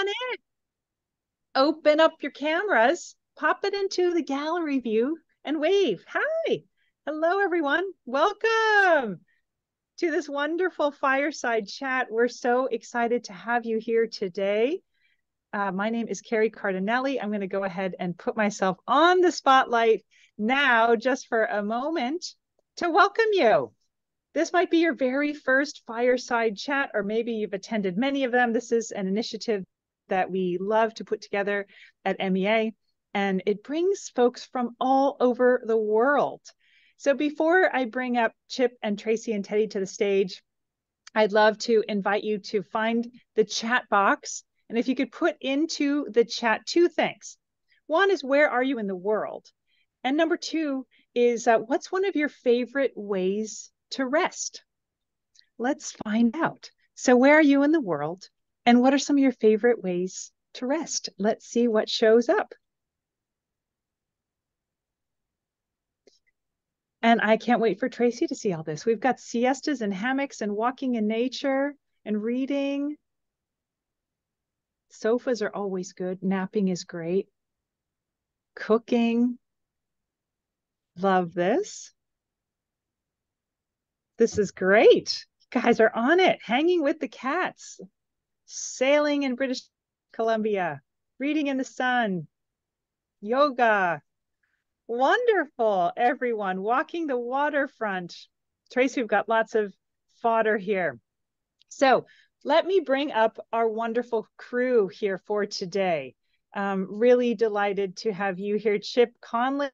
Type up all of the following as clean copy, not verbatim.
on in. Open up your cameras, pop it into the gallery view and wave. Hi. Hello, everyone. Welcome to this wonderful fireside chat. We're so excited to have you here today. My name is Carrie Cardinelli. I'm going to go ahead and put myself on the spotlight now just for a moment to welcome you. This might be your very first fireside chat, or maybe you've attended many of them. This is an initiative that we love to put together at MEA, and it brings folks from all over the world. So before I bring up Chip and Tracee and Teddi to the stage, I'd love to invite you to find the chat box. And if you could put into the chat two things. One is, where are you in the world? And number two is, what's one of your favorite ways to rest? Let's find out. So where are you in the world? And what are some of your favorite ways to rest? Let's see what shows up. And I can't wait for Tracee to see all this. We've got siestas and hammocks and walking in nature and reading. Sofas are always good. Napping is great. Cooking. Love this. This is great. You guys are on it. Hanging with the cats. Sailing in British Columbia. Reading in the sun. Yoga. Wonderful, everyone. Walking the waterfront. Tracee, we've got lots of fodder here. So let me bring up our wonderful crew here for today. Really delighted to have you here. Chip Conley,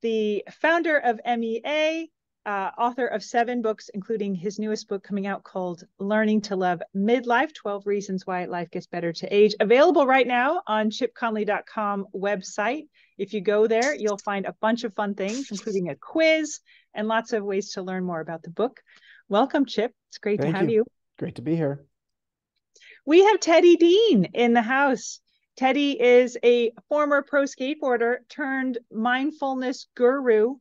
the founder of MEA, author of 7 books, including his newest book coming out called Learning to Love Midlife, 12 Reasons Why Life Gets Better to Age. Available right now on chipconley.com website. If you go there, you'll find a bunch of fun things, including a quiz and lots of ways to learn more about the book. Welcome, Chip. It's great to have you. Great to be here. We have Teddi Dean in the house. Teddi is a former pro skateboarder turned mindfulness guru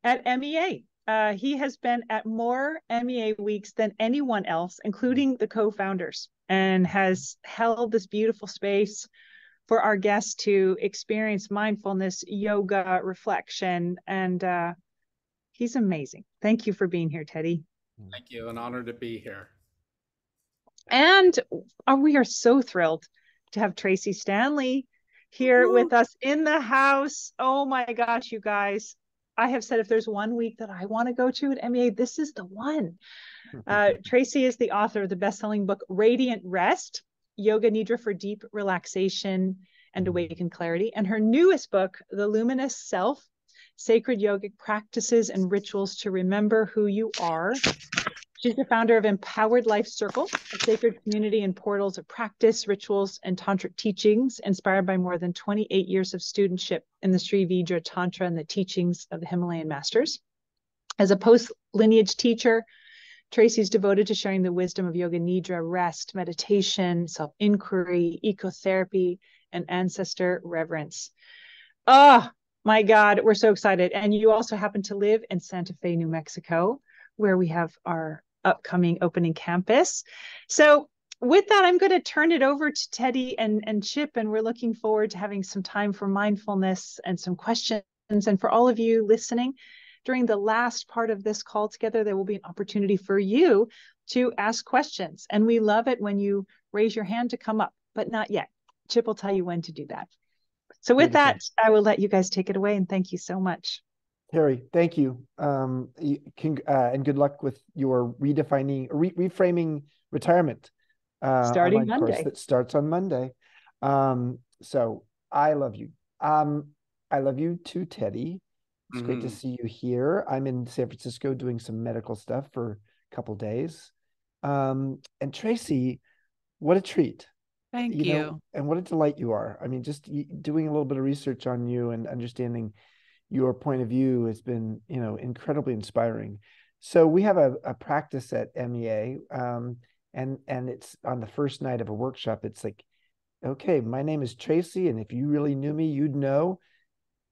at MEA. He has been at more MEA weeks than anyone else, including the co-founders, and has held this beautiful space for our guests to experience mindfulness, yoga, reflection, and he's amazing. Thank you for being here, Teddi. Thank you. An honor to be here. And we are so thrilled to have Tracee Stanley here with us in the house. Oh my gosh, you guys. I have said if there's one week that I want to go to at MEA, this is the one. Tracee is the author of the best-selling book, Radiant Rest, Yoga Nidra for Deep Relaxation and Awakened Clarity. And her newest book, The Luminous Self, Sacred Yogic Practices and Rituals to Remember Who You Are. She's the founder of Empowered Life Circle, a sacred community and portals of practice, rituals, and tantric teachings, inspired by more than 28 years of studentship in the Sri Vidya Tantra and the teachings of the Himalayan masters. As a post-lineage teacher, Tracee's devoted to sharing the wisdom of yoga nidra, rest, meditation, self-inquiry, ecotherapy, and ancestor reverence. Oh, my God, we're so excited. And you also happen to live in Santa Fe, New Mexico, where we have our upcoming opening campus. So with that, I'm going to turn it over to Teddi and Chip, and we're looking forward to having some time for mindfulness and some questions. And for all of you listening, during the last part of this call together, there will be an opportunity for you to ask questions. And we love it when you raise your hand to come up, but not yet. Chip will tell you when to do that. So with that, I will let you guys take it away, and thank you so much. Harry, thank you. And good luck with your reframing retirement. Starting Monday. Course that starts on Monday. So I love you. I love you too, Teddi. It's great to see you here. I'm in San Francisco doing some medical stuff for a couple days. And Tracee, what a treat. Thank you. And what a delight you are. I mean, just doing a little bit of research on you and understanding your point of view has been, incredibly inspiring. So we have a practice at MEA, and it's on the first night of a workshop. It's like, okay, my name is Tracee, and if you really knew me, you'd know.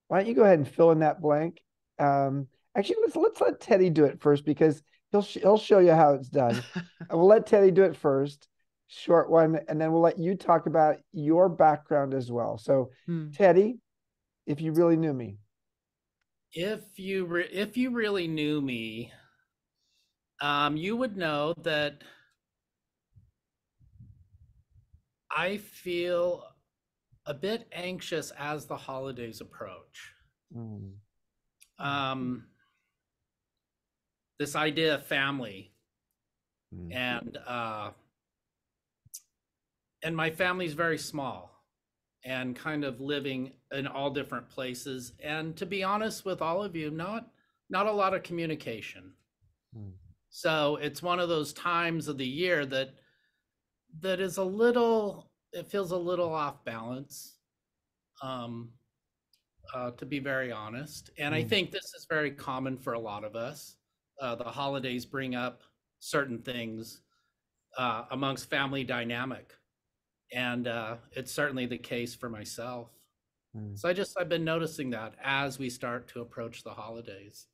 Why don't you go ahead and fill in that blank? Actually, let's let Teddi do it first, because he'll show you how it's done. We'll let Teddi do it first. short one, and then we'll let you talk about your background as well. So, Teddi, if you really knew me. If you really knew me, you would know that I feel a bit anxious as the holidays approach. This idea of family and my family's very small and kind of living in all different places. And to be honest with all of you, not a lot of communication. So it's one of those times of the year that is it feels a little off balance, to be very honest. And I think this is very common for a lot of us. The holidays bring up certain things amongst family dynamic. And it's certainly the case for myself. So I've been noticing that as we start to approach the holidays.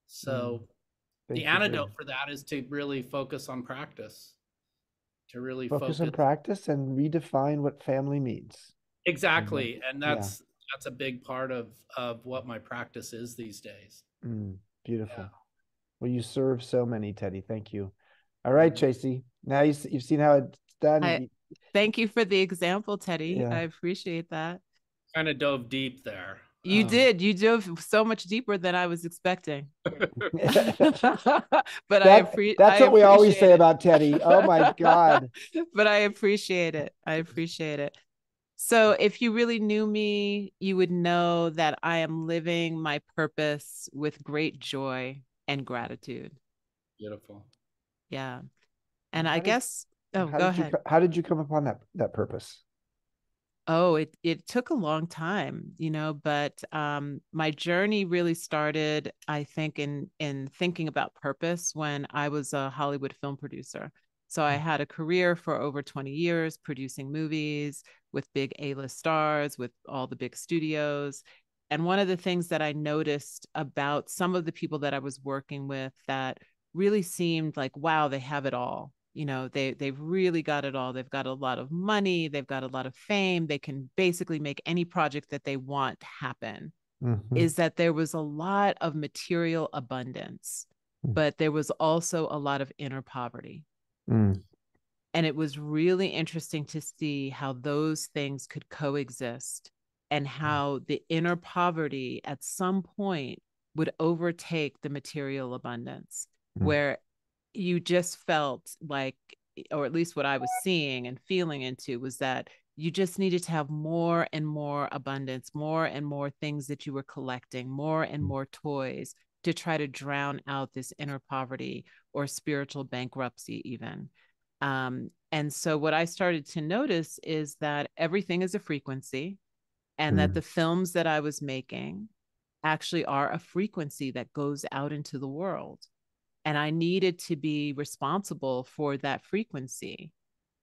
So the antidote for that is to really focus on practice, to really focus on practice and redefine what family means. Exactly. And that's a big part of what my practice is these days. Beautiful. Yeah. Well, you serve so many, Teddi. Thank you. All right, Tracee. Now you've seen how it's done. Thank you for the example, Teddi. Yeah. I appreciate that. Kind of dove deep there. You did. You dove so much deeper than I was expecting. But that's what we always say about Teddi. Oh my God. But I appreciate it. I appreciate it. So if you really knew me, you would know that I am living my purpose with great joy and gratitude. Beautiful. Yeah. And I guess, go ahead. How did you come upon that purpose? Oh, it took a long time, but my journey really started, I think, in thinking about purpose when I was a Hollywood film producer. So I had a career for over 20 years producing movies with big A-list stars, with all the big studios. And one of the things that I noticed about some of the people that I was working with that really seemed like, wow, they have it all. They've really got it all. They've got a lot of money. They've got a lot of fame. They can basically make any project that they want happen. Is that there was a lot of material abundance, but there was also a lot of inner poverty. And it was really interesting to see how those things could coexist and how the inner poverty at some point would overtake the material abundance, where you just felt like, or at least what I was seeing and feeling into, was that you just needed to have more and more abundance, more and more things that you were collecting, more and more toys to try to drown out this inner poverty or spiritual bankruptcy even. And so what I started to notice is that everything is a frequency, and that the films that I was making actually are a frequency that goes out into the world. And I needed to be responsible for that frequency,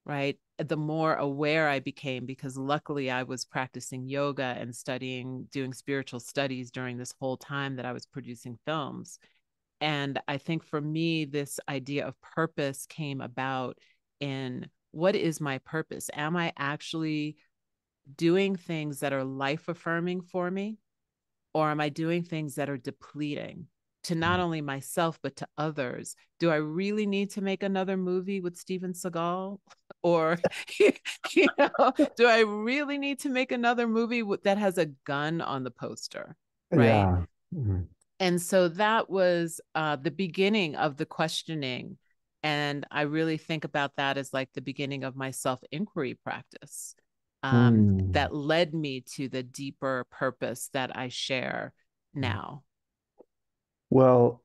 right? The more aware I became, because luckily I was practicing yoga and doing spiritual studies during this whole time that I was producing films. And I think for me, this idea of purpose came about in, what is my purpose? Am I actually doing things that are life affirming for me? Or am I doing things that are depleting to not only myself, but to others? Do I really need to make another movie with Steven Seagal? Or, do I really need to make another movie that has a gun on the poster? Right. Yeah. And so that was the beginning of the questioning. And I really think about that as like the beginning of my self-inquiry practice. That led me to the deeper purpose that I share now. Well,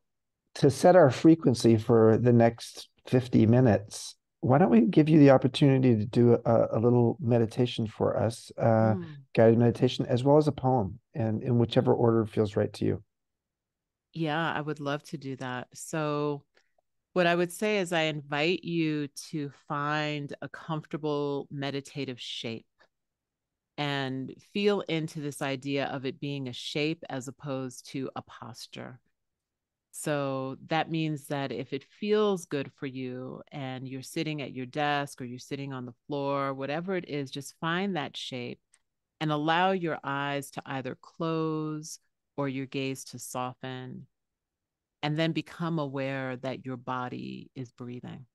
to set our frequency for the next 50 minutes, why don't we give you the opportunity to do a little meditation for us, guided meditation, as well as a poem, and in whichever order feels right to you. Yeah, I would love to do that. So what I would say is I invite you to find a comfortable meditative shape and feel into this idea of it being a shape as opposed to a posture. So that means that if it feels good for you and you're sitting at your desk or you're sitting on the floor, whatever it is, just find that shape and allow your eyes to either close or your gaze to soften, and then become aware that your body is breathing.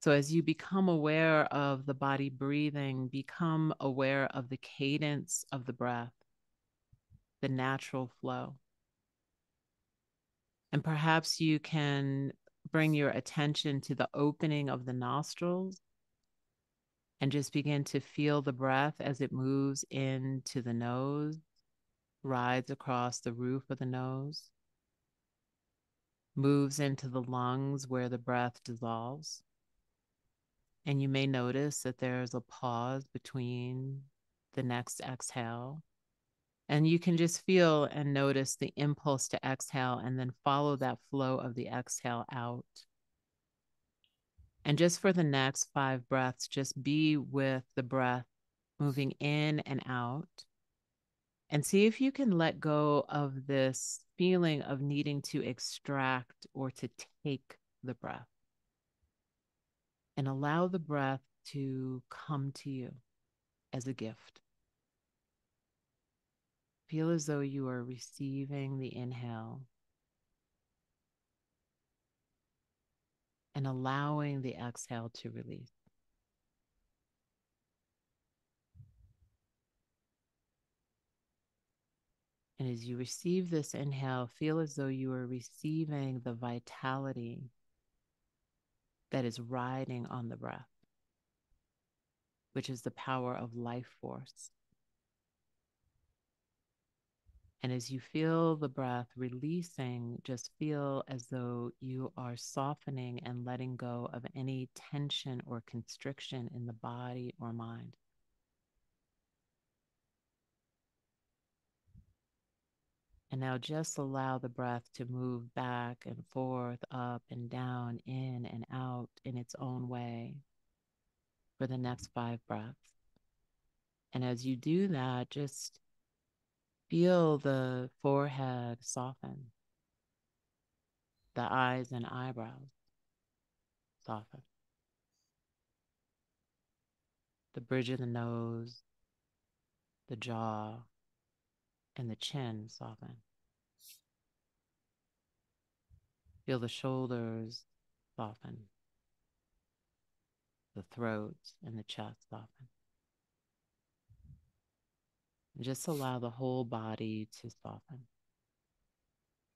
So as you become aware of the body breathing, become aware of the cadence of the breath, the natural flow. And perhaps you can bring your attention to the opening of the nostrils and just begin to feel the breath as it moves into the nose, rides across the roof of the nose, moves into the lungs where the breath dissolves. And you may notice that there's a pause between the next exhale. And you can just feel and notice the impulse to exhale and then follow that flow of the exhale out. And just for the next 5 breaths, just be with the breath moving in and out. And see if you can let go of this feeling of needing to extract or to take the breath. And allow the breath to come to you as a gift. Feel as though you are receiving the inhale and allowing the exhale to release. And as you receive this inhale, feel as though you are receiving the vitality that is riding on the breath, which is the power of life force. And as you feel the breath releasing, just feel as though you are softening and letting go of any tension or constriction in the body or mind. And now just allow the breath to move back and forth, up and down, in and out in its own way for the next 5 breaths. And as you do that, just feel the forehead soften, the eyes and eyebrows soften, the bridge of the nose, the jaw, and the chin soften. Feel the shoulders soften, the throat and the chest soften. And just allow the whole body to soften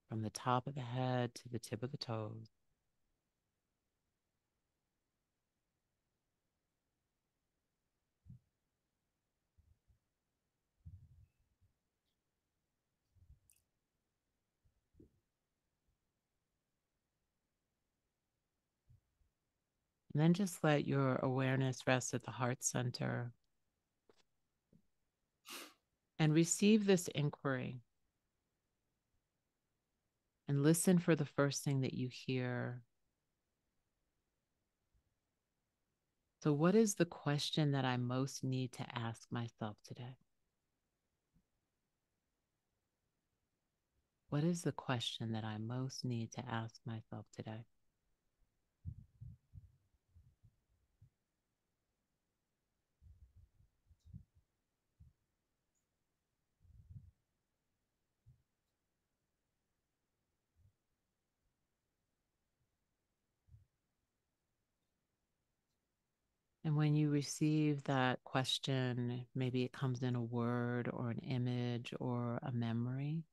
from the top of the head to the tip of the toes. And then just let your awareness rest at the heart center and receive this inquiry. And listen for the first thing that you hear. So, what is the question that I most need to ask myself today? What is the question that I most need to ask myself today? And when you receive that question, maybe it comes in a word or an image or a memory,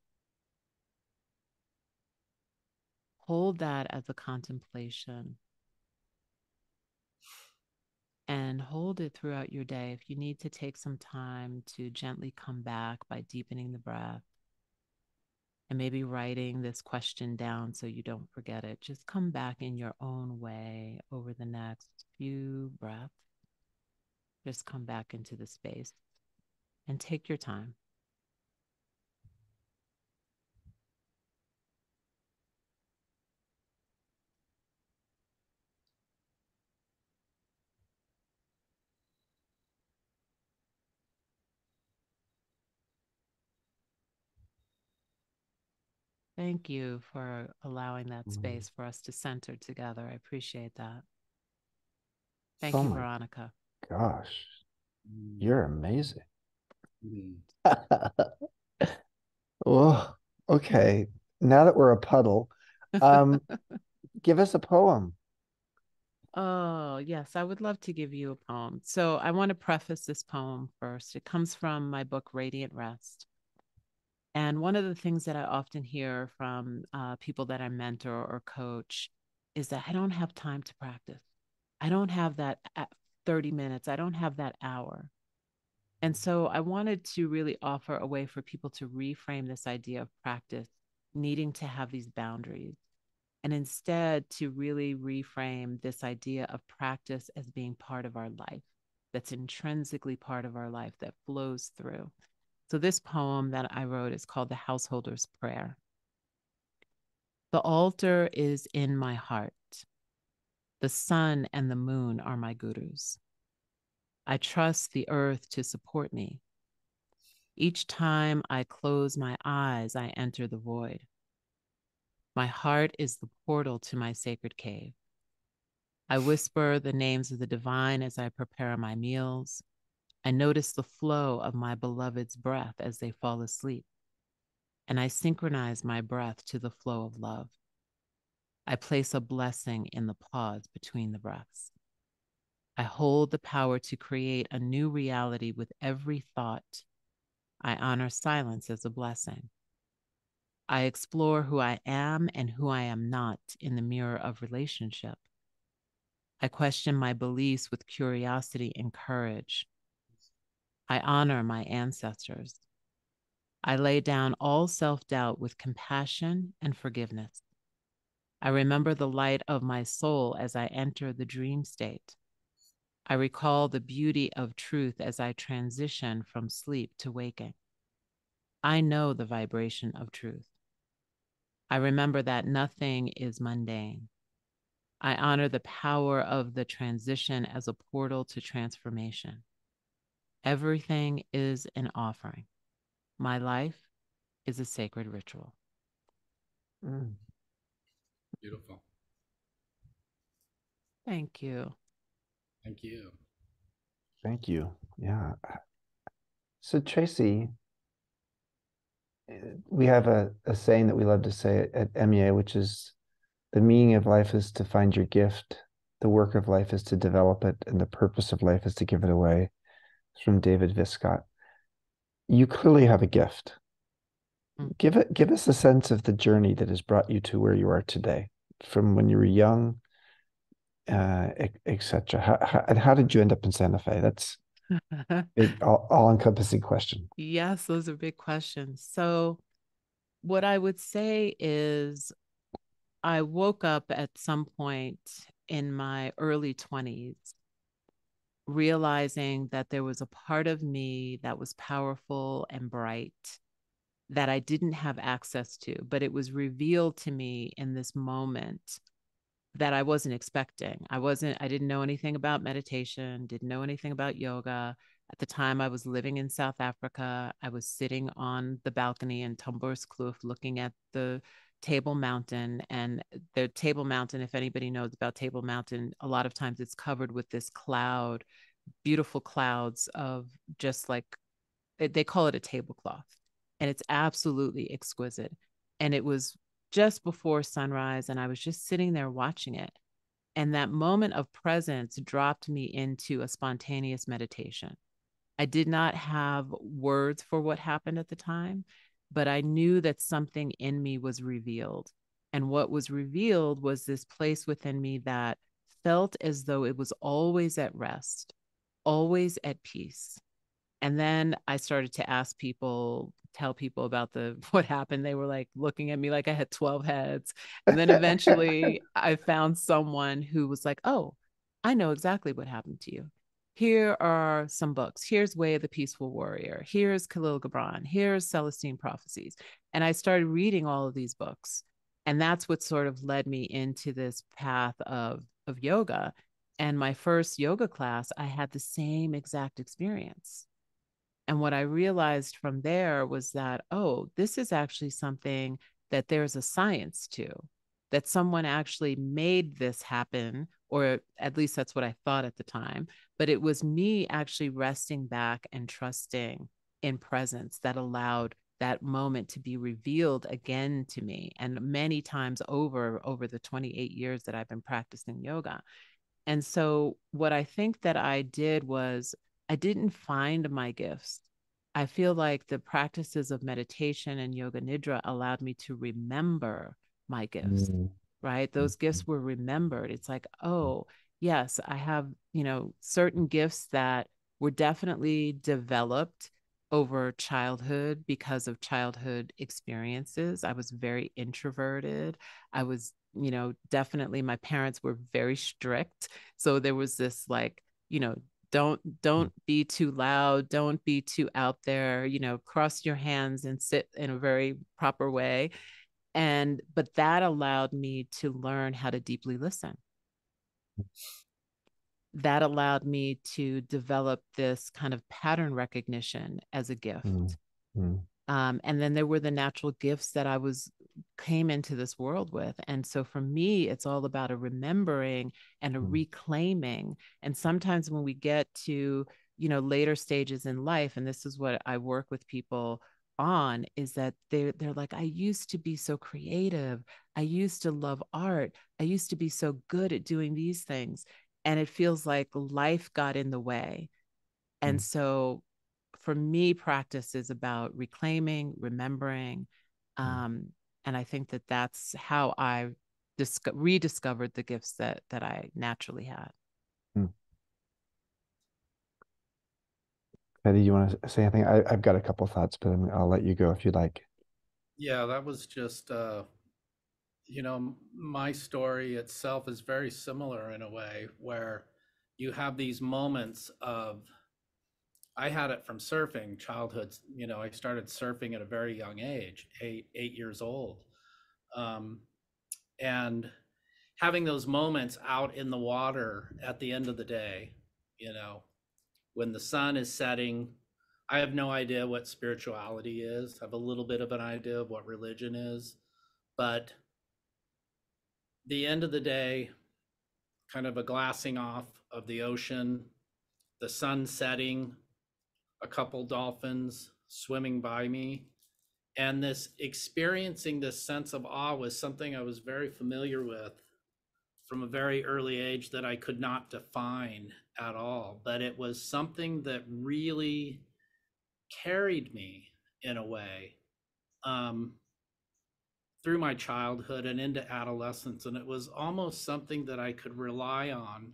hold that as a contemplation and hold it throughout your day. If you need to take some time to gently come back by deepening the breath and maybe writing this question down so you don't forget it, just come back in your own way over the next few breaths. Just come back into the space and take your time. Thank you for allowing that space for us to center together. I appreciate that. Thank you, Veronica. Gosh, you're amazing. Oh, okay. Now that we're a puddle, give us a poem. Oh, yes, I would love to give you a poem. So I want to preface this poem first. It comes from my book, Radiant Rest. And one of the things that I often hear from people that I mentor or coach is that I don't have time to practice. I don't have that 30 minutes. I don't have that hour. And so I wanted to really offer a way for people to reframe this idea of practice needing to have these boundaries, and instead to really reframe this idea of practice as being part of our life, that's intrinsically part of our life, that flows through. So this poem that I wrote is called The Householder's Prayer. The altar is in my heart. The sun and the moon are my gurus. I trust the earth to support me. Each time I close my eyes, I enter the void. My heart is the portal to my sacred cave. I whisper the names of the divine as I prepare my meals. I notice the flow of my beloved's breath as they fall asleep. And I synchronize my breath to the flow of love. I place a blessing in the pause between the breaths. I hold the power to create a new reality with every thought. I honor silence as a blessing. I explore who I am and who I am not in the mirror of relationship. I question my beliefs with curiosity and courage. I honor my ancestors. I lay down all self-doubt with compassion and forgiveness. I remember the light of my soul as I enter the dream state. I recall the beauty of truth as I transition from sleep to waking. I know the vibration of truth. I remember that nothing is mundane. I honor the power of the transition as a portal to transformation. Everything is an offering. My life is a sacred ritual. Beautiful. Thank you. Thank you. Thank you. Yeah. So Tracee, we have a saying that we love to say at MEA, which is the meaning of life is to find your gift. The work of life is to develop it, and the purpose of life is to give it away. It's from David Viscott. You clearly have a gift. Give us a sense of the journey that has brought you to where you are today, from when you were young, etc. How did you end up in Santa Fe? That's big, all-encompassing question. Yes, those are big questions. So what I would say is I woke up at some point in my early 20s realizing that there was a part of me that was powerful and bright that I didn't have access to, but it was revealed to me in this moment that I wasn't expecting. I didn't know anything about meditation, didn't know anything about yoga. At the time, I was living in South Africa. I was sitting on the balcony in Tamborskloof looking at the Table Mountain. And the Table Mountain, if anybody knows about Table Mountain, a lot of times it's covered with this cloud, beautiful clouds of just like, they call it a tablecloth. And it's absolutely exquisite. And it was just before sunrise, and I was just sitting there watching it. And that moment of presence dropped me into a spontaneous meditation. I did not have words for what happened at the time, but I knew that something in me was revealed. And what was revealed was this place within me that felt as though it was always at rest, always at peace. And then I started to tell people about what happened. They were like looking at me like I had 12 heads. And then eventually I found someone who was like, oh, I know exactly what happened to you. Here are some books. Here's Way of the Peaceful Warrior. Here's Khalil Gibran. Here's Celestine Prophecies. And I started reading all of these books. And that's what sort of led me into this path of yoga. And my first yoga class, I had the same exact experience. And what I realized from there was that, oh, this is actually something that there's a science to, that someone actually made this happen, or at least that's what I thought at the time. But it was me actually resting back and trusting in presence that allowed that moment to be revealed again to me, and many times over the 28 years that I've been practicing yoga. And so what I think that I did was I didn't find my gifts. I feel like the practices of meditation and yoga nidra allowed me to remember my gifts, right? Those gifts were remembered. It's like, oh, yes, I have, certain gifts that were definitely developed over childhood because of childhood experiences. I was very introverted. I was, definitely my parents were very strict. So there was this like, don't be too loud, don't be too out there, cross your hands and sit in a very proper way. But that allowed me to learn how to deeply listen. That allowed me to develop this kind of pattern recognition as a gift. And then there were the natural gifts that I came into this world with. And so for me, it's all about a remembering and a reclaiming. And sometimes when we get to, later stages in life, and this is what I work with people on, is that they're like, I used to be so creative. I used to love art. I used to be so good at doing these things. And it feels like life got in the way. And so for me, practice is about reclaiming, remembering. And I think that that's how I rediscovered the gifts that I naturally had. Teddi, you want to say anything? I've got a couple thoughts, but I'll let you go if you'd like. Yeah, that was just, my story itself is very similar in a way, where you have these moments of, I had it from surfing childhood. I started surfing at a very young age, 8 years old. And having those moments out in the water at the end of the day, when the sun is setting. I have no idea what spirituality is. I have a little bit of an idea of what religion is, but the end of the day, kind of a glassing off of the ocean, the sun setting, a couple dolphins swimming by me, and this experiencing this sense of awe was something I was very familiar with from a very early age that I could not define at all, but it was something that really carried me in a way through my childhood and into adolescence. And it was almost something that I could rely on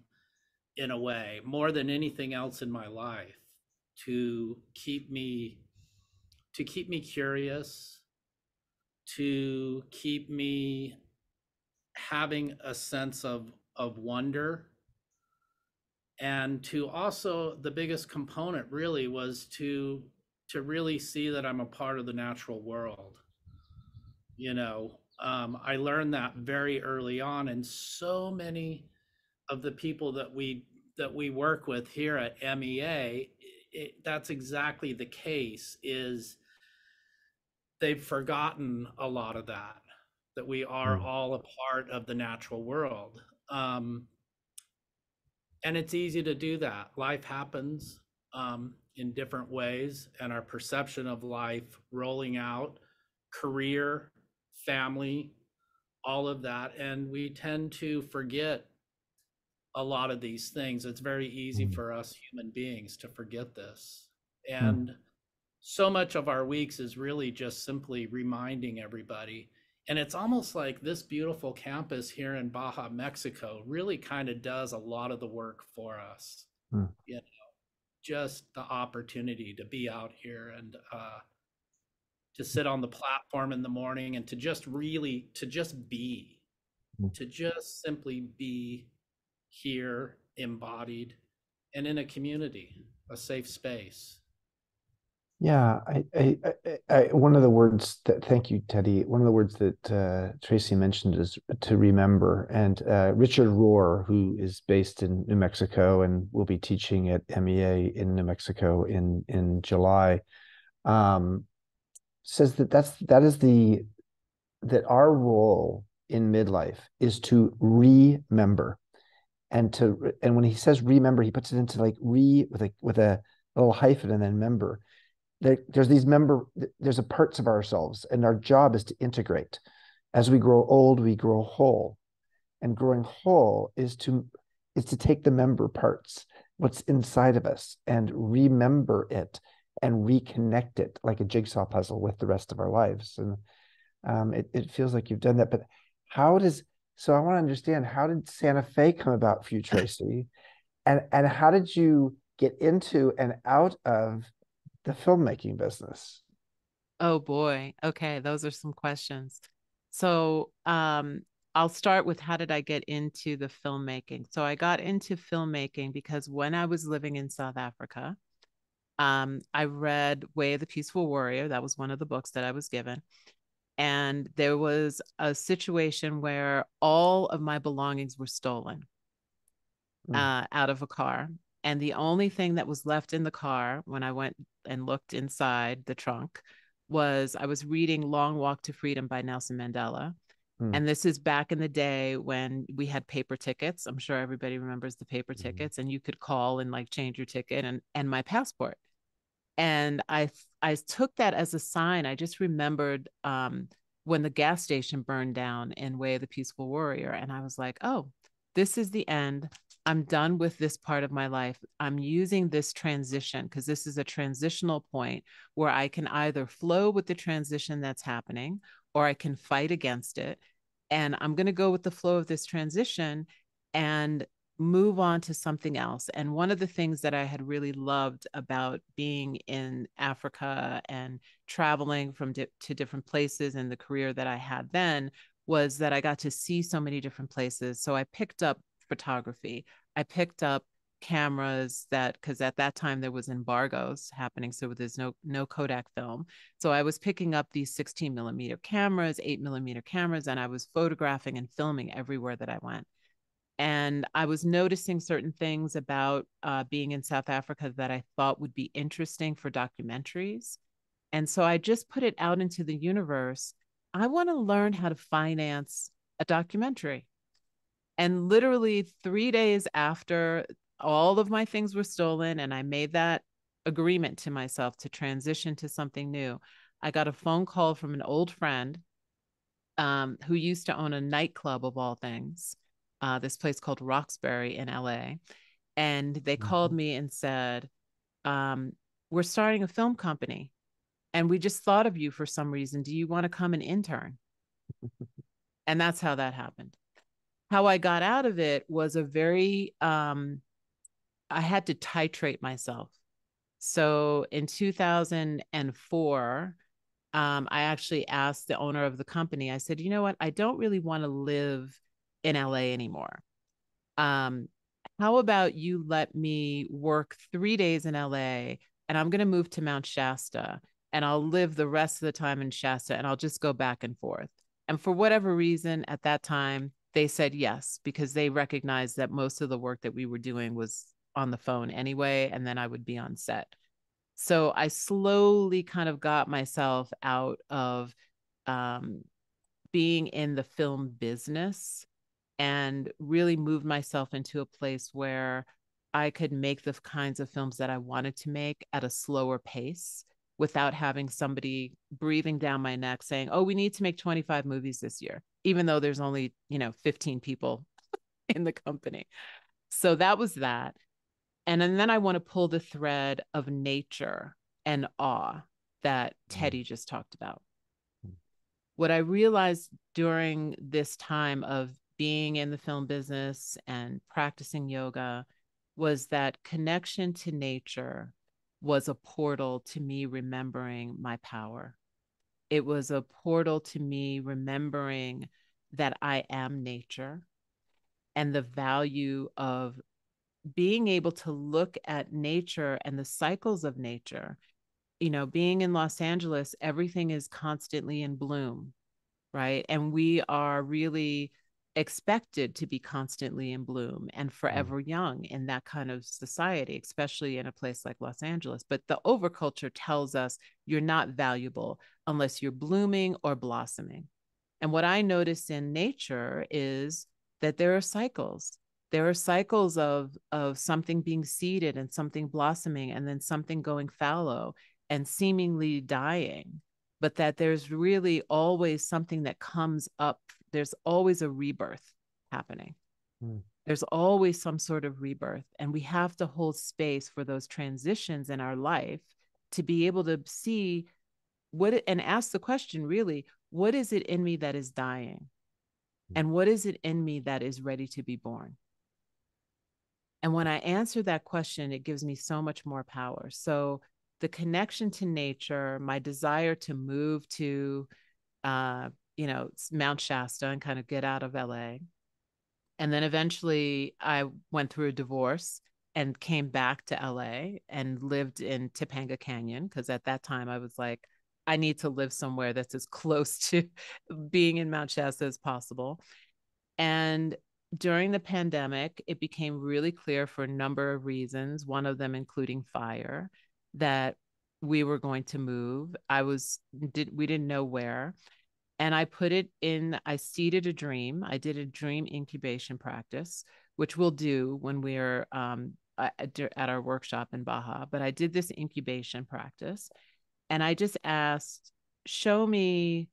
in a way more than anything else in my life to keep me curious, to keep me having a sense of wonder. And to also, the biggest component really was to really see that I'm a part of the natural world. I learned that very early on, and so many of the people that we work with here at MEA, that's exactly the case. Is they've forgotten a lot of that we are all a part of the natural world. And it's easy to do that. Life happens in different ways, and our perception of life rolling out, career, family, all of that. And we tend to forget a lot of these things. It's very easy for us human beings to forget this. And so much of our weeks is really just simply reminding everybody. And it's almost like this beautiful campus here in Baja, Mexico, really kind of does a lot of the work for us. Just the opportunity to be out here and to sit on the platform in the morning and to just really, to just be, to just simply be here, embodied, and in a community, a safe space. Yeah, I one of the words that, thank you, Teddi. One of the words that Tracee mentioned is to remember. And Richard Rohr, who is based in New Mexico and will be teaching at MEA in New Mexico in July, says that is that our role in midlife is to remember. And when he says remember, he puts it into like with a little hyphen and then member. There's a parts of ourselves, and our job is to integrate. As we grow old, we grow whole. And growing whole is to take the member parts, what's inside of us, and remember it and reconnect it like a jigsaw puzzle with the rest of our lives. And it feels like you've done that. But so I want to understand, how did Santa Fe come about for you, Tracee? And how did you get into and out of the filmmaking business? Oh boy. Okay, those are some questions. So, I'll start with how did I get into the filmmaking? So I got into filmmaking because when I was living in South Africa, I read Way of the Peaceful Warrior. That was one of the books that I was given. And there was a situation where all of my belongings were stolen out of a car. And the only thing that was left in the car when I went and looked inside the trunk was I was reading Long Walk to Freedom by Nelson Mandela. And this is back in the day when we had paper tickets. I'm sure everybody remembers the paper tickets, and you could call and like change your ticket and my passport. And I took that as a sign. I just remembered when the gas station burned down in Way of the Peaceful Warrior. And I was like, oh, this is the end. I'm done with this part of my life. I'm using this transition because this is a transitional point where I can either flow with the transition that's happening or I can fight against it. And I'm going to go with the flow of this transition and move on to something else. And one of the things that I had really loved about being in Africa and traveling to different places in the career that I had then was that I got to see so many different places. So I picked up photography. I picked up cameras because at that time there was embargoes happening, so there's no Kodak film. So I was picking up these 16mm cameras, 8mm cameras, and I was photographing and filming everywhere that I went. And I was noticing certain things about being in South Africa that I thought would be interesting for documentaries. And so I just put it out into the universe. I want to learn how to finance a documentary. And literally 3 days after all of my things were stolen and I made that agreement to myself to transition to something new, I got a phone call from an old friend who used to own a nightclub of all things, this place called Roxbury in LA. And they called me and said, we're starting a film company and we just thought of you for some reason. Do you want to come and intern? And that's how that happened. How I got out of it was I had to titrate myself. So in 2004, I actually asked the owner of the company, I said, you know what? I don't really want to live in LA anymore. How about you let me work 3 days in LA and I'm going to move to Mount Shasta and I'll live the rest of the time in Shasta and I'll just go back and forth. And for whatever reason at that time, they said yes, because they recognized that most of the work that we were doing was on the phone anyway, and then I would be on set. So I slowly kind of got myself out of being in the film business and really moved myself into a place where I could make the kinds of films that I wanted to make at a slower pace without having somebody breathing down my neck saying, oh, we need to make 25 movies this year, even though there's only, 15 people in the company. So that was that. And then I want to pull the thread of nature and awe that Teddi just talked about. What I realized during this time of being in the film business and practicing yoga was that connection to nature was a portal to me remembering my power. It was a portal to me remembering that I am nature and the value of being able to look at nature and the cycles of nature. Being in Los Angeles, everything is constantly in bloom, right? And we are really expected to be constantly in bloom and forever young in that kind of society, especially in a place like Los Angeles. But the overculture tells us you're not valuable unless you're blooming or blossoming. And what I notice in nature is that there are cycles. There are cycles of something being seeded and something blossoming and then something going fallow and seemingly dying, but that there's really always something that comes up. There's always a rebirth happening. There's always some sort of rebirth, and we have to hold space for those transitions in our life to be able to see and ask the question, really, what is it in me that is dying? And what is it in me that is ready to be born? And when I answer that question, it gives me so much more power. So the connection to nature, my desire to move to, Mount Shasta and kind of get out of LA. And then eventually I went through a divorce and came back to LA and lived in Topanga Canyon, because at that time I was like, I need to live somewhere that's as close to being in Mount Shasta as possible. And during the pandemic, it became really clear for a number of reasons, one of them including fire, that we were going to move. We didn't know where. And I seeded a dream. I did a dream incubation practice, which we'll do when we're at our workshop in Baja. But I did this incubation practice, and I just asked, show me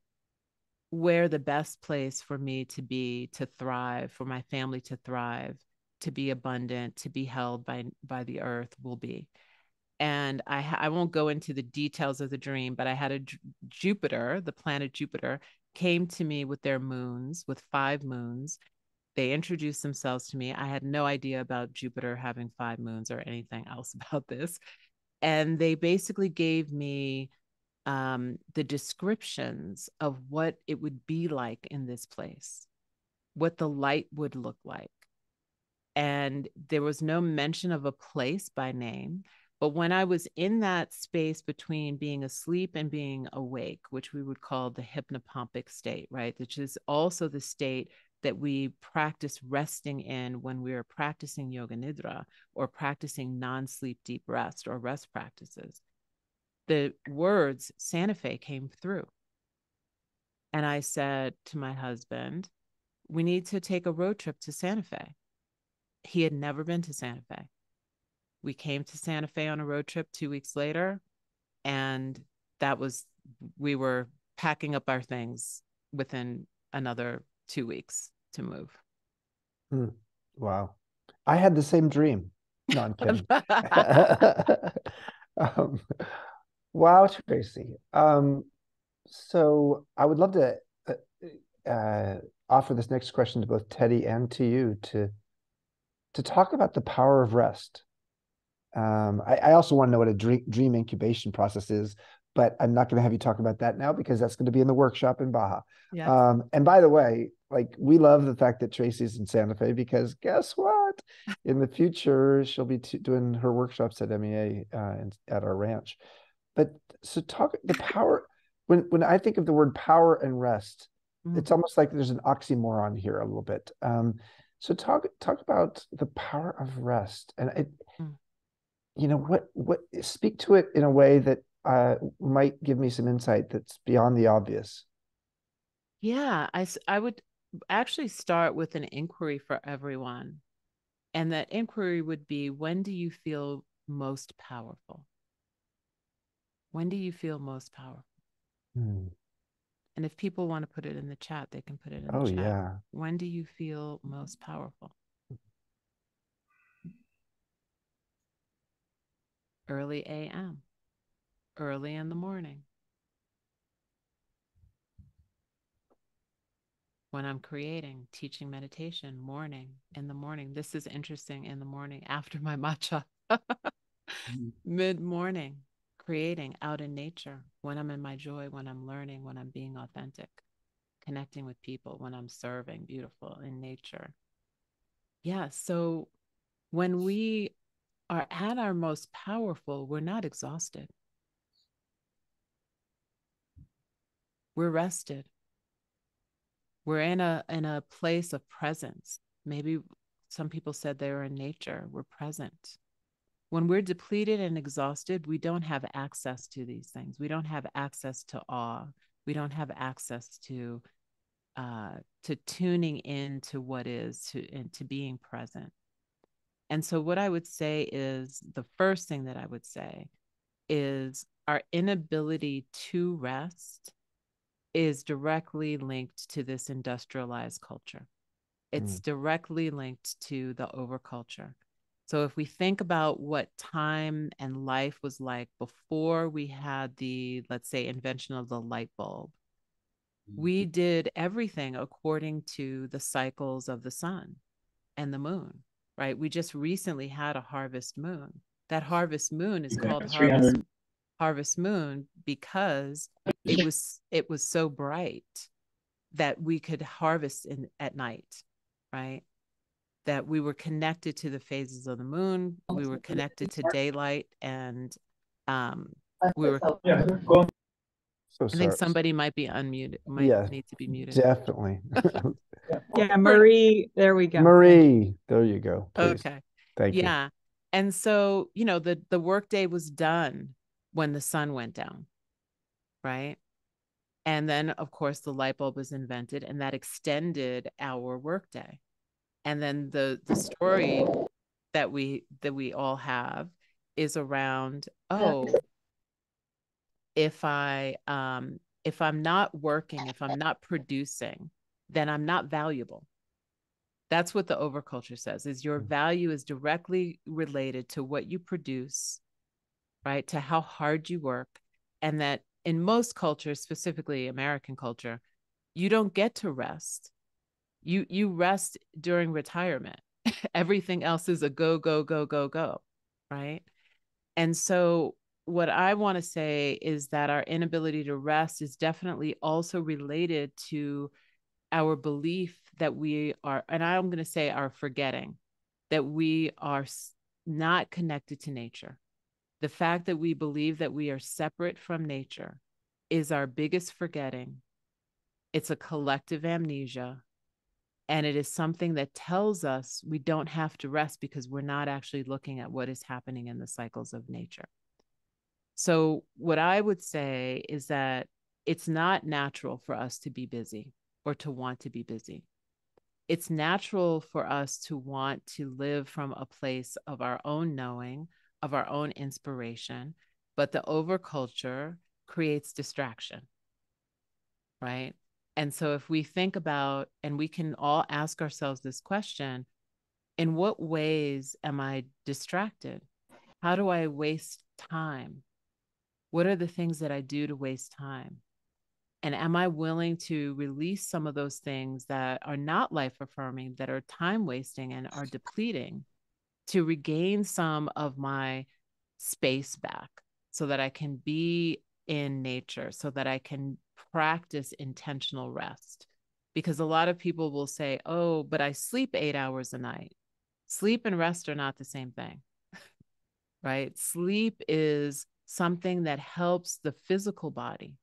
where the best place for me to be, to thrive, for my family to thrive, to be abundant, to be held by the earth will be. And I won't go into the details of the dream, but I had Jupiter, the planet Jupiter, came to me with their moons, with 5 moons. They introduced themselves to me. I had no idea about Jupiter having 5 moons or anything else about this. And they basically gave me the descriptions of what it would be like in this place, what the light would look like. And there was no mention of a place by name. But when I was in that space between being asleep and being awake, which we would call the hypnopompic state, right? Which is also the state that we practice resting in when we are practicing yoga nidra or practicing non-sleep deep rest or rest practices. The words Santa Fe came through. And I said to my husband, we need to take a road trip to Santa Fe. He had never been to Santa Fe. We came to Santa Fe on a road trip 2 weeks later, and we were packing up our things within another 2 weeks to move. Wow. I had the same dream. No, I'm kidding. Wow, Tracee. So I would love to offer this next question to both Teddi and to you to talk about the power of rest. I also want to know what a dream incubation process is, but I'm not going to have you talk about that now because that's going to be in the workshop in Baja. Yeah. And by the way, like, we love the fact that Tracee's in Santa Fe, because guess what? In the future, she'll be doing her workshops at MEA at our ranch. But so talk the power. When I think of the word power and rest, it's almost like there's an oxymoron here a little bit. So talk about the power of rest, and what speak to it in a way that might give me some insight that's beyond the obvious. Yeah, I would actually start with an inquiry for everyone. And that inquiry would be, when do you feel most powerful? When do you feel most powerful? And if people want to put it in the chat, they can put it in the chat. Yeah. When do you feel most powerful? Early AM, early in the morning. When I'm creating, teaching meditation, in the morning. This is interesting, in the morning after my matcha. Mid-morning, creating out in nature, when I'm in my joy, when I'm learning, when I'm being authentic, connecting with people, when I'm serving, beautiful in nature. Yeah, so when we are at our most powerful, we're not exhausted. We're rested. We're in a place of presence. Maybe some people said they were in nature. We're present. When we're depleted and exhausted, we don't have access to these things. We don't have access to awe. We don't have access to to tuning into what is, and to being present. And so what I would say is, the first thing that I would say is, our inability to rest is directly linked to this industrialized culture. It's directly linked to the overculture. So if we think about what time and life was like before we had the, let's say, invention of the light bulb, we did everything according to the cycles of the sun and the moon, right? We just recently had a harvest moon. That harvest moon is called harvest moon because it was so bright that we could harvest at night, right? That we were connected to the phases of the moon, we were connected to daylight, and we were. So I think somebody might be unmuted. Need to be muted. Definitely. Yeah, Marie. There we go. Marie, there you go. Please. Okay. Thank you. Yeah. And so, the workday was done when the sun went down, right? And then, of course, the light bulb was invented, and that extended our workday. And then the story that we all have is around, if I'm not working, if I'm not producing, then I'm not valuable. That's what the overculture says, is your value is directly related to what you produce, right? To how hard you work. And that in most cultures, specifically American culture, you don't get to rest. You rest during retirement. Everything else is a go, go, go, go, go, right? And so what I want to say is that our inability to rest is definitely also related to our belief that we are, and I'm going to say our forgetting, that we are not connected to nature. The fact that we believe that we are separate from nature is our biggest forgetting. It's a collective amnesia. And it is something that tells us we don't have to rest because we're not actually looking at what is happening in the cycles of nature. So what I would say is that it's not natural for us to be busy or to want to be busy. It's natural for us to want to live from a place of our own knowing, of our own inspiration, but the overculture creates distraction, right? And so if we think about, and we can all ask ourselves this question, in what ways am I distracted? How do I waste time? What are the things that I do to waste time? And am I willing to release some of those things that are not life affirming, that are time wasting and are depleting, to regain some of my space back so that I can be in nature, so that I can practice intentional rest? Because a lot of people will say, oh, but I sleep 8 hours a night. Sleep and rest are not the same thing, right? Sleep is something that helps the physical body.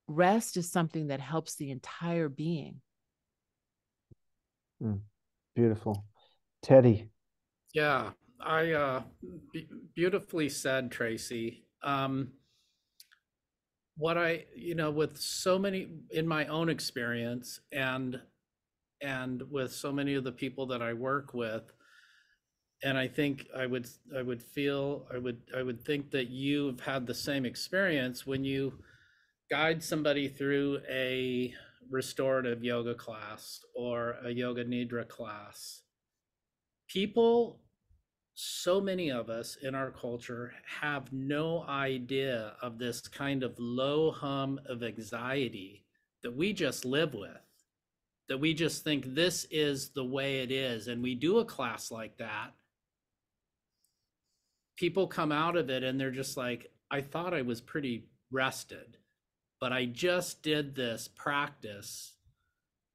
Rest is something that helps the entire being. Beautiful. Teddi. Yeah, beautifully said, Tracee. What I, with so many, in my own experience, and with so many of the people that I work with, and I think I would think that you've had the same experience when you guide somebody through a restorative yoga class or a yoga nidra class. People, so many of us in our culture have no idea of this kind of low hum of anxiety that we just live with, that we just think this is the way it is. And we do a class like that. People come out of it and they're just like, I thought I was pretty rested, but I just did this practice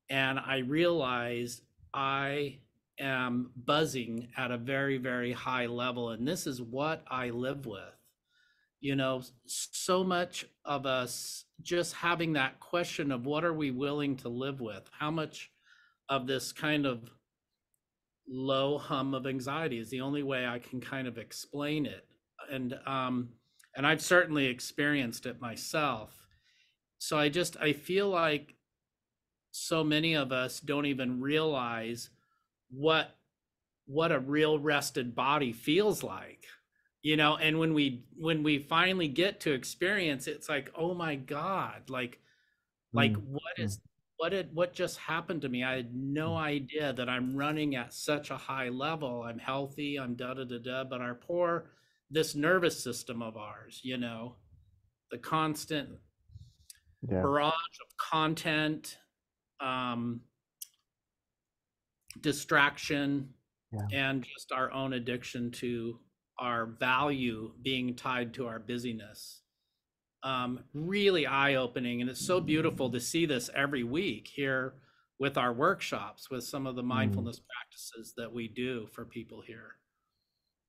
and I realized I am buzzing at a very, very high level. And this is what I live with. So much of us just having that question of what are we willing to live with? How much of this kind of low hum of anxiety is the only way I can kind of explain it. And I've certainly experienced it myself. So I feel like so many of us don't even realize what a real rested body feels like, you know. And when we finally get to experience it, it's like, oh my God, like what just happened to me? I had no idea that I'm running at such a high level. I'm healthy, I'm da da da da, but our poor, this nervous system of ours, you know, the constant barrage of content, um, distraction, and just our own addiction to our value being tied to our busyness. Really eye-opening, and it's so beautiful to see this every week here with our workshops, with some of the mindfulness practices that we do for people here.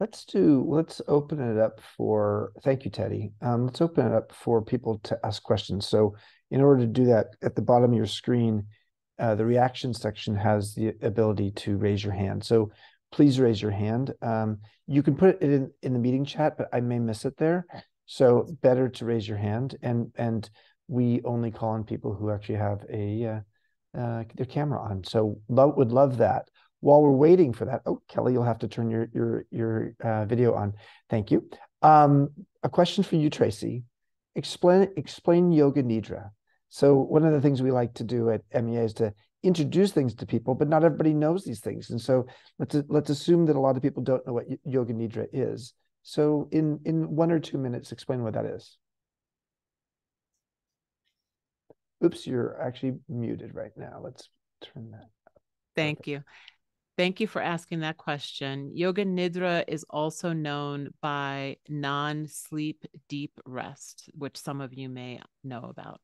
Let's open it up for, thank you, Teddi. Let's open it up for people to ask questions. So in order to do that, at the bottom of your screen, the reaction section has the ability to raise your hand. So please raise your hand. You can put it in the meeting chat, but I may miss it there. So better to raise your hand. And we only call on people who actually have their camera on. So would love that. While we're waiting for that, oh, Kelly, you'll have to turn your video on. Thank you. A question for you, Tracee. Explain Yoga Nidra. So one of the things we like to do at MEA is to introduce things to people, but not everybody knows these things. And so let's assume that a lot of people don't know what Yoga Nidra is. So in 1 or 2 minutes, explain what that is. Oops, you're actually muted right now. Let's turn that up. Thank you. Thank you for asking that question. Yoga Nidra is also known by non-sleep deep rest, which some of you may know about.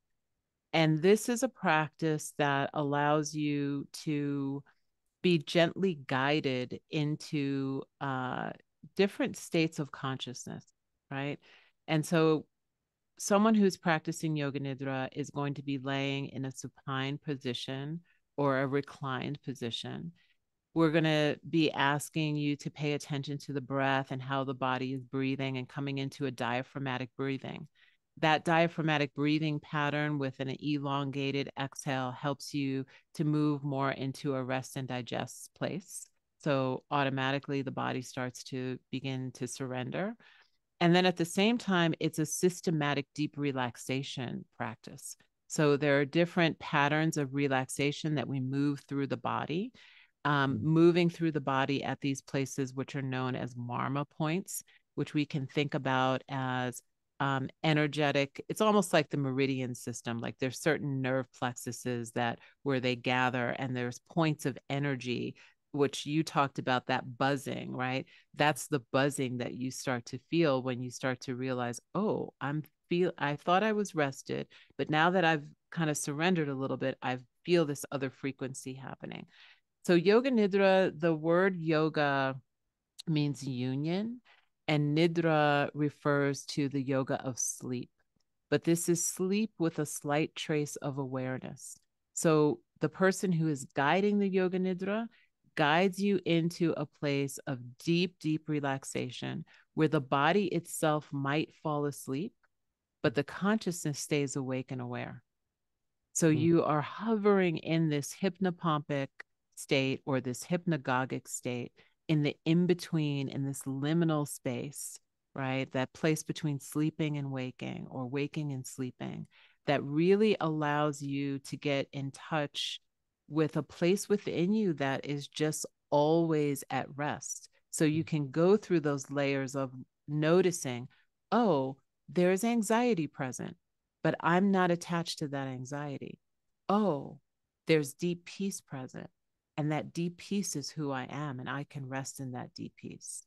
And this is a practice that allows you to be gently guided into different states of consciousness, right? And so someone who's practicing Yoga Nidra is going to be laying in a supine position or a reclined position. We're going to be asking you to pay attention to the breath and how the body is breathing and coming into a diaphragmatic breathing. That diaphragmatic breathing pattern with an elongated exhale helps you to move more into a rest and digest place. So automatically the body starts to begin to surrender. And then at the same time, it's a systematic deep relaxation practice. So there are different patterns of relaxation that we move through the body. Moving through the body at these places, which are known as marma points, which we can think about as energetic. It's almost like the meridian system. Like there's certain nerve plexuses that where they gather, and there's points of energy, which you talked about, that buzzing, right? That's the buzzing that you start to feel when you start to realize, oh, I thought I was rested, but now that I've kind of surrendered a little bit, I feel this other frequency happening. So Yoga Nidra, the word yoga means union, and Nidra refers to the yoga of sleep. But this is sleep with a slight trace of awareness. So the person who is guiding the Yoga Nidra guides you into a place of deep, deep relaxation where the body itself might fall asleep, but the consciousness stays awake and aware. So you are hovering in this hypnopompic state or this hypnagogic state in the in-between, in this liminal space, right? That place between sleeping and waking, or waking and sleeping, that really allows you to get in touch with a place within you that is just always at rest. So you can go through those layers of noticing, oh, there's anxiety present, but I'm not attached to that anxiety. Oh, there's deep peace present. And that deep peace is who I am, and I can rest in that deep peace.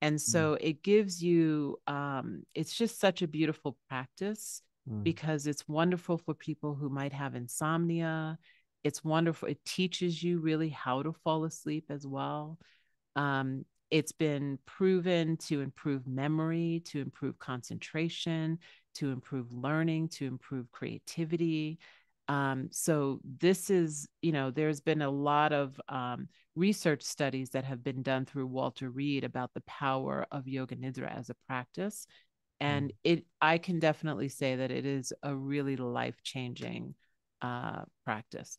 And so it gives you, it's just such a beautiful practice because it's wonderful for people who might have insomnia. It's wonderful. It teaches you really how to fall asleep as well. It's been proven to improve memory, to improve concentration, to improve learning, to improve creativity. So this is, there's been a lot of research studies that have been done through Walter Reed about the power of Yoga Nidra as a practice. And I can definitely say that it is a really life-changing practice.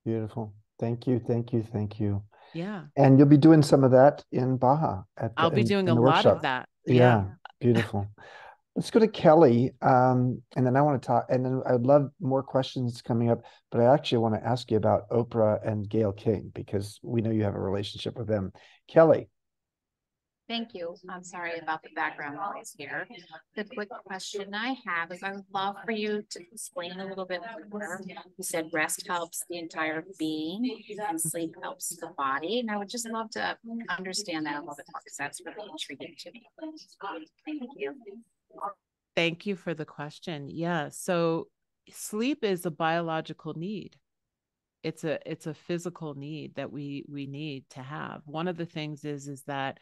Beautiful. Thank you. Thank you. Thank you. Yeah. And you'll be doing some of that in Baja at I'll be doing in a the lot workshop. of that. Yeah, beautiful. Let's go to Kelly. And then I want to talk, and then I would love more questions coming up, but I actually want to ask you about Oprah and Gayle King because we know you have a relationship with them. Kelly. Thank you. I'm sorry about the background noise here. The quick question I have is I would love for you to explain a little bit more. You said rest helps the entire being and sleep helps the body. And I would just love to understand that a little bit more because that's really intriguing to me. Thank you. Thank you for the question. Yeah. So sleep is a biological need. It's a physical need that we need to have. One of the things is that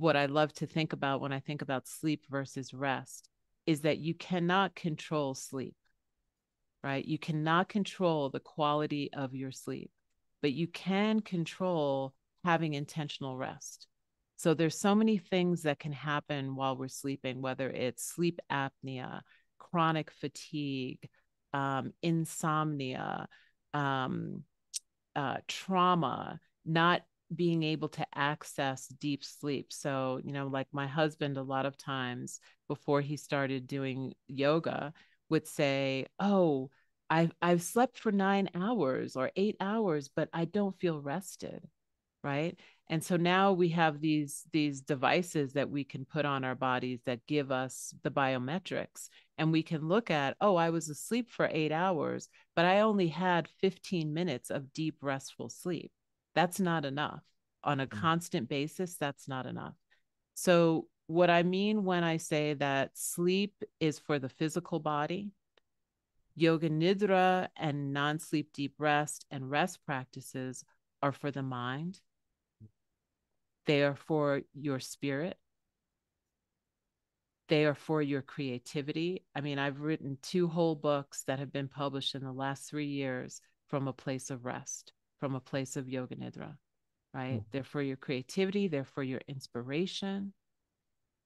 what I love to think about when I think about sleep versus rest is that you cannot control sleep, right? You cannot control the quality of your sleep, but you can control having intentional rest. So there's so many things that can happen while we're sleeping, whether it's sleep apnea, chronic fatigue, insomnia, um, trauma, not being able to access deep sleep. So, like my husband, a lot of times before he started doing yoga, would say, "Oh, I've slept for 9 hours or 8 hours, but I don't feel rested." Right. And so now we have these devices that we can put on our bodies that give us the biometrics, and we can look at, oh, I was asleep for 8 hours, but I only had 15 minutes of deep restful sleep. That's not enough. On a constant basis, that's not enough. So what I mean when I say that sleep is for the physical body, yoga nidra and non-sleep deep rest and rest practices are for the mind. They are for your spirit. They are for your creativity. I mean, I've written 2 whole books that have been published in the last 3 years from a place of rest, from a place of yoga nidra, right? They're for your creativity. They're for your inspiration.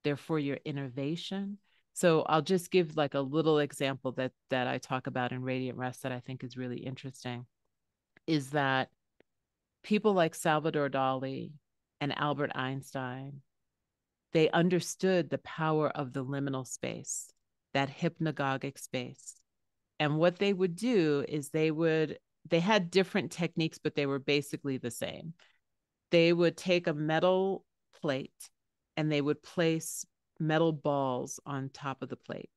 They're for your innovation. So I'll just give like a little example that I talk about in Radiant Rest that I think is really interesting, is that people like Salvador Dali and Albert Einstein, they understood the power of the liminal space, that hypnagogic space. And what they would do is they had different techniques, but they were basically the same. They would take a metal plate and they would place metal balls on top of the plate.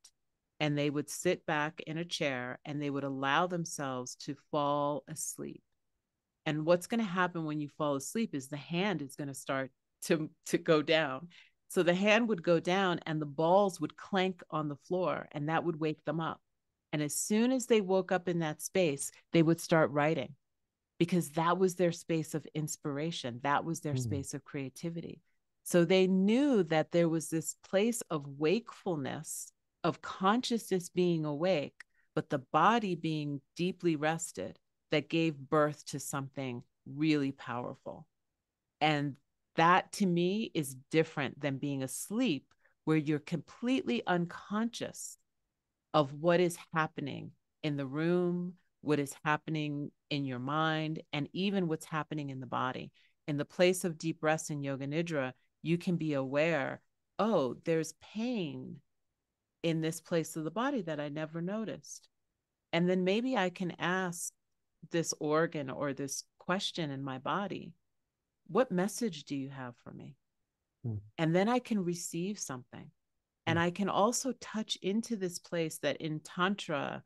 And they would sit back in a chair and they would allow themselves to fall asleep. And what's going to happen when you fall asleep is the hand is going to start to go down. So the hand would go down and the balls would clank on the floor, and that would wake them up. And as soon as they woke up in that space, they would start writing, because that was their space of inspiration. That was their space of creativity. So they knew that there was this place of wakefulness, of consciousness being awake, but the body being deeply rested, that gave birth to something really powerful. And that to me is different than being asleep, where you're completely unconscious of what is happening in the room, what is happening in your mind, and even what's happening in the body. In the place of deep rest in yoga nidra, you can be aware, oh, there's pain in this place of the body that I never noticed. And then maybe I can ask this organ or this question in my body, what message do you have for me? And then I can receive something. And I can also touch into this place that in Tantra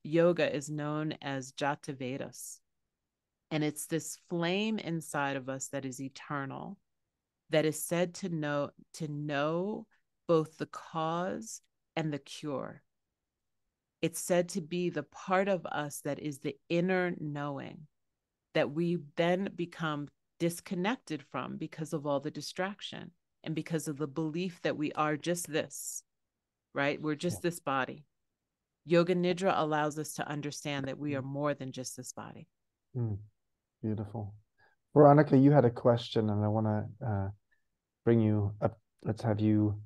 yoga is known as Jata Vedas. And it's this flame inside of us that is eternal, that is said to know both the cause and the cure. It's said to be the part of us that is the inner knowing, that we then become disconnected from because of all the distraction and because of the belief that we are just this, right? We're just this body. Yoga Nidra allows us to understand that we are more than just this body. Beautiful. Veronica, you had a question, and I want to bring you up. Let's have you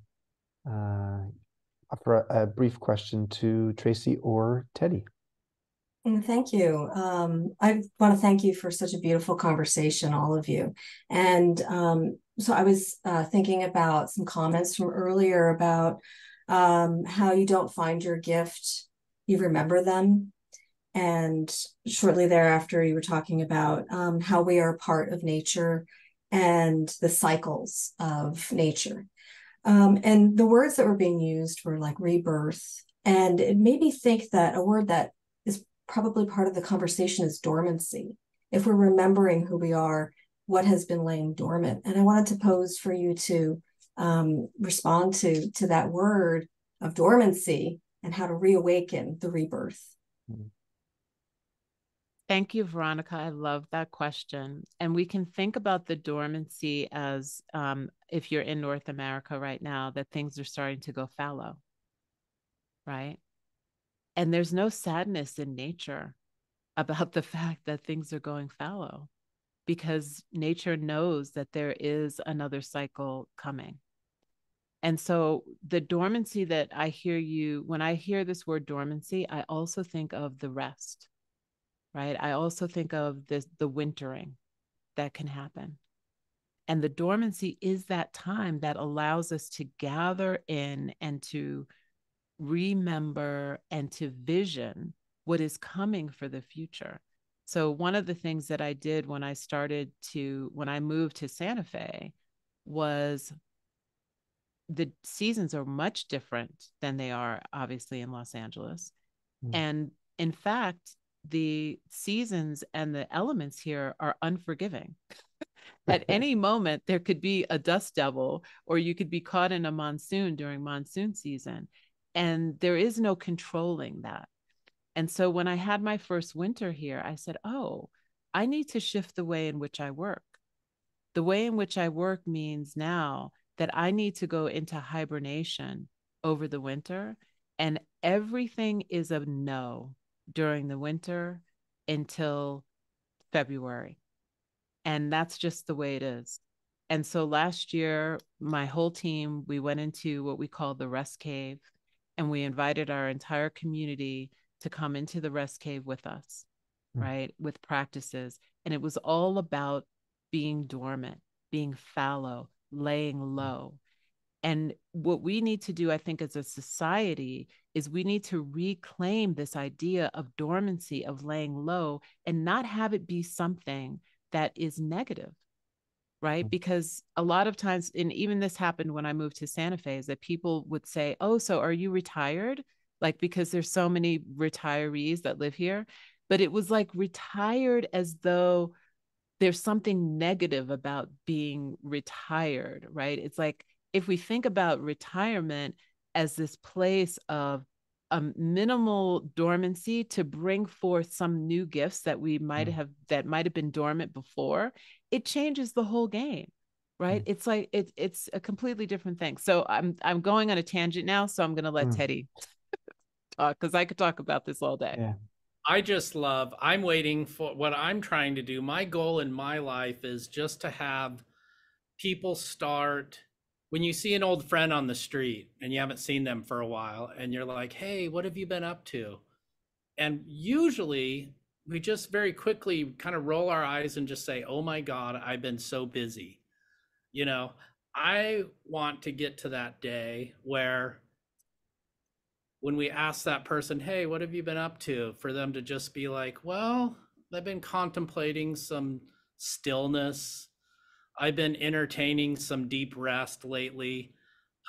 offer a brief question to Tracee or Teddi. Thank you. I want to thank you for such a beautiful conversation, all of you. And so I was thinking about some comments from earlier about how you don't find your gift, you remember them. And shortly thereafter, you were talking about how we are part of nature and the cycles of nature. And the words that were being used were like rebirth. And it made me think that a word that is probably part of the conversation is dormancy. If we're remembering who we are, what has been laying dormant. And I wanted to pose for you to respond to that word of dormancy and how to reawaken the rebirth. Thank you, Veronica. I love that question. And we can think about the dormancy as if you're in North America right now, that things are starting to go fallow, right? And there's no sadness in nature about the fact that things are going fallow, because nature knows that there is another cycle coming. And so the dormancy that I hear you, when I hear this word dormancy, I also think of the rest, right? I also think of the wintering that can happen. And the dormancy is that time that allows us to gather in and to remember and to vision what is coming for the future. So one of the things that I did when I moved to Santa Fe was the seasons are much different than they are obviously in Los Angeles. And in fact, the seasons and the elements here are unforgiving. At any moment, there could be a dust devil, or you could be caught in a monsoon during monsoon season. And there is no controlling that. And so when I had my first winter here, I said, oh, I need to shift the way in which I work. The way in which I work means now that I need to go into hibernation over the winter, and everything is a no during the winter until February. And that's just the way it is. And so last year, my whole team, we went into what we call the rest cave, and we invited our entire community to come into the rest cave with us, right? With practices. And it was all about being dormant, being fallow, laying low. And what we need to do, I think, as a society, is we need to reclaim this idea of dormancy, of laying low, and not have it be something that is negative, right? Because a lot of times, and even this happened when I moved to Santa Fe, is that people would say, oh, so are you retired? Like, because there's so many retirees that live here. But it was like retired as though there's something negative about being retired, right? It's like, if we think about retirement as this place of a minimal dormancy to bring forth some new gifts that might have been dormant before, it changes the whole game, right? It's like it's a completely different thing. So I'm going on a tangent now, so I'm going to let Teddi talk, because I could talk about this all day. Yeah. I'm waiting for what I'm trying to do. My goal in my life is just to have people start, when you see an old friend on the street and you haven't seen them for a while and you're like, hey, what have you been up to? And usually we just very quickly kind of roll our eyes and just say, oh my God, I've been so busy. You know, I want to get to that day where when we ask that person, hey, what have you been up to? For them to just be like, well, I've been contemplating some stillness. I've been entertaining some deep rest lately.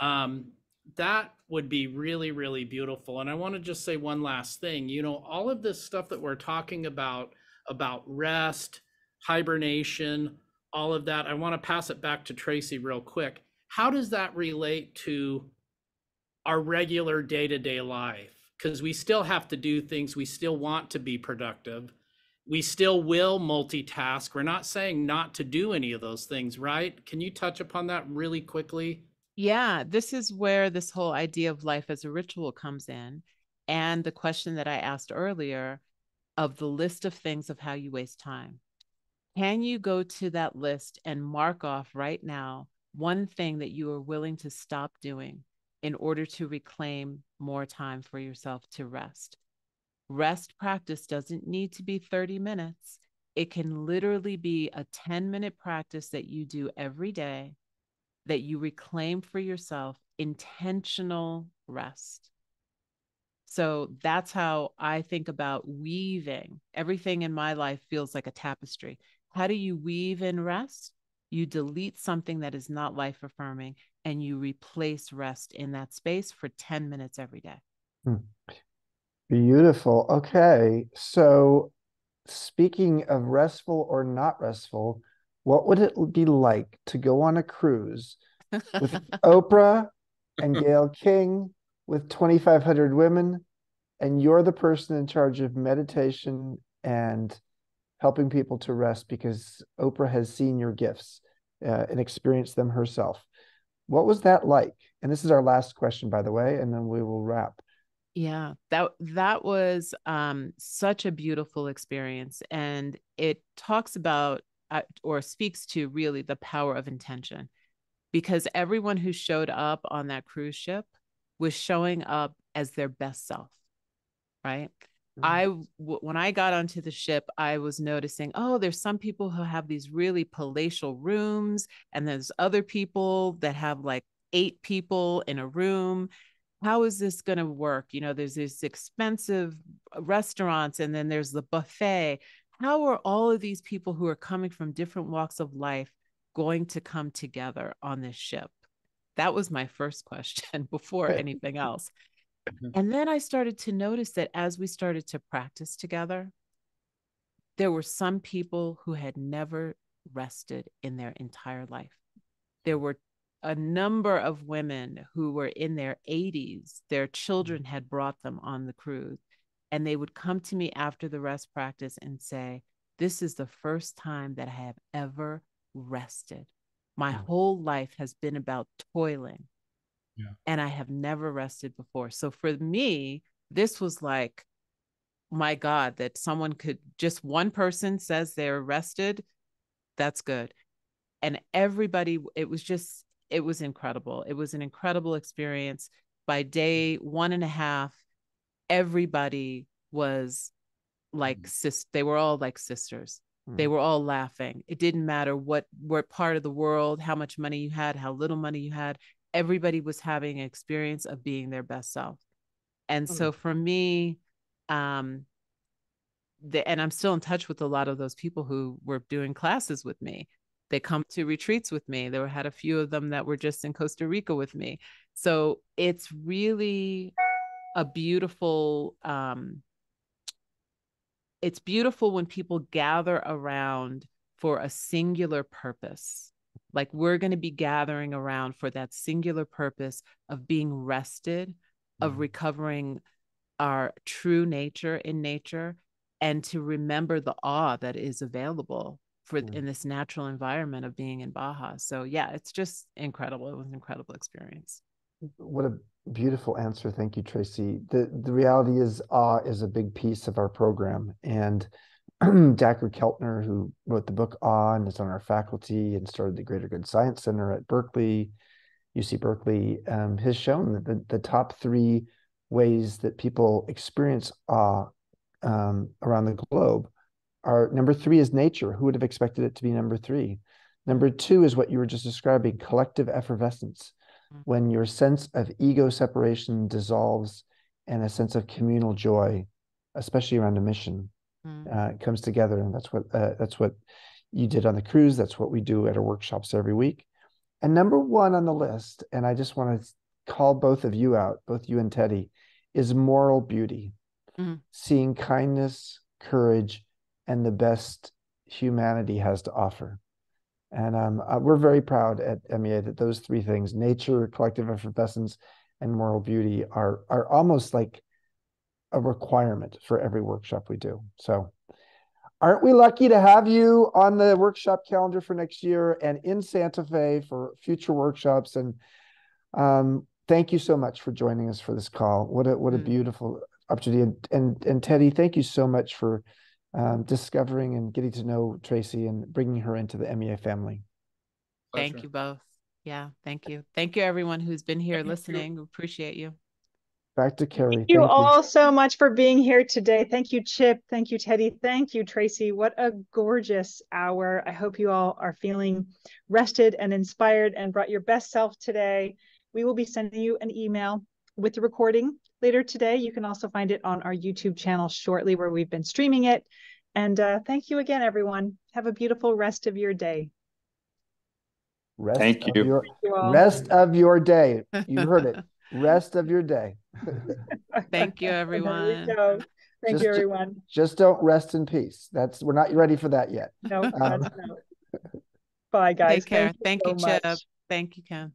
That would be really, really beautiful. And I want to just say one last thing. You know, all of this stuff that we're talking about rest, hibernation, all of that, I want to pass it back to Tracee real quick. How does that relate to our regular day-to-day life? Because we still have to do things. We still want to be productive. We still will multitask. We're not saying not to do any of those things, right? Can you touch upon that really quickly? Yeah, this is where this whole idea of life as a ritual comes in. And the question that I asked earlier of the list of things of how you waste time. Can you go to that list and mark off right now one thing that you are willing to stop doing in order to reclaim more time for yourself to rest? Rest practice doesn't need to be 30 minutes. It can literally be a 10-minute practice that you do every day, that you reclaim for yourself intentional rest. So that's how I think about weaving. Everything in my life feels like a tapestry. How do you weave in rest? You delete something that is not life affirming and you replace rest in that space for 10 minutes every day. Beautiful. Okay. So speaking of restful or not restful, what would it be like to go on a cruise with Oprah and Gayle King with 2,500 women, and you're the person in charge of meditation and helping people to rest because Oprah has seen your gifts and experienced them herself. What was that like? And this is our last question, by the way, and then we will wrap. Yeah, that was such a beautiful experience. And it talks about or speaks to really the power of intention, because everyone who showed up on that cruise ship was showing up as their best self, right? When I got onto the ship, I was noticing, oh, there's some people who have these really palatial rooms, and there's other people that have like 8 people in a room. How is this going to work? You know, there's these expensive restaurants, and then there's the buffet. How are all of these people who are coming from different walks of life going to come together on this ship? That was my first question before anything else. And then I started to notice that as we started to practice together, there were some people who had never rested in their entire life. There were a number of women who were in their 80s. Their children had brought them on the cruise, and they would come to me after the rest practice and say, this is the first time that I have ever rested. My whole life has been about toiling. Yeah. And I have never rested before. So for me, this was like, my God, that someone could, just one person says they're rested, that's good. And everybody, it was incredible. It was an incredible experience. By day 1.5, everybody was like, they were all like sisters. They were all laughing. It didn't matter what part of the world, how much money you had, how little money you had. Everybody was having an experience of being their best self. And so for me, and I'm still in touch with a lot of those people who were doing classes with me. They come to retreats with me. There had a few of them that were just in Costa Rica with me. So it's really a beautiful, it's beautiful when people gather around for a singular purpose. Like we're going to be gathering around for that singular purpose of being rested, of recovering our true nature in nature, and to remember the awe that is available in this natural environment of being in Baja. So yeah, it's just incredible. It was an incredible experience. What a beautiful answer. Thank you, Tracee. The reality is awe is a big piece of our program. And Dacher Keltner, who wrote the book Awe and is on our faculty and started the Greater Good Science Center at Berkeley, UC Berkeley, has shown that the top 3 ways that people experience awe around the globe are, number 3 is nature. Who would have expected it to be number 3? Number 2 is what you were just describing, collective effervescence, when your sense of ego separation dissolves and a sense of communal joy, especially around a mission, comes together. And that's what you did on the cruise. That's what we do at our workshops every week. And number 1 on the list, and I just want to call both of you out, both you and Teddi, is moral beauty. Seeing kindness, courage, and the best humanity has to offer. And we're very proud at MEA that those 3 things, nature, collective effervescence, and moral beauty, are almost like a requirement for every workshop we do. So aren't we lucky to have you on the workshop calendar for next year and in Santa Fe for future workshops? And thank you so much for joining us for this call. What a beautiful opportunity. And Teddi, thank you so much for discovering and getting to know Tracee and bringing her into the MEA family. Pleasure. Thank you both. Yeah, thank you. Thank you, everyone who's been here listening. We appreciate you. Back to Carrie. Thank you all so much for being here today. Thank you, Chip. Thank you, Teddi. Thank you, Tracee. What a gorgeous hour. I hope you all are feeling rested and inspired and brought your best self today. We will be sending you an email with the recording later today. You can also find it on our YouTube channel shortly, where we've been streaming it. And thank you again, everyone. Have a beautiful rest of your day. Thank you. Rest of your day. You heard it. Rest of your day. Thank you, everyone. There we go. Thank you, everyone. Just don't rest in peace. We're not ready for that yet. No, no. Bye, guys. Take care. Thank you, Chip. Thank you, Ken.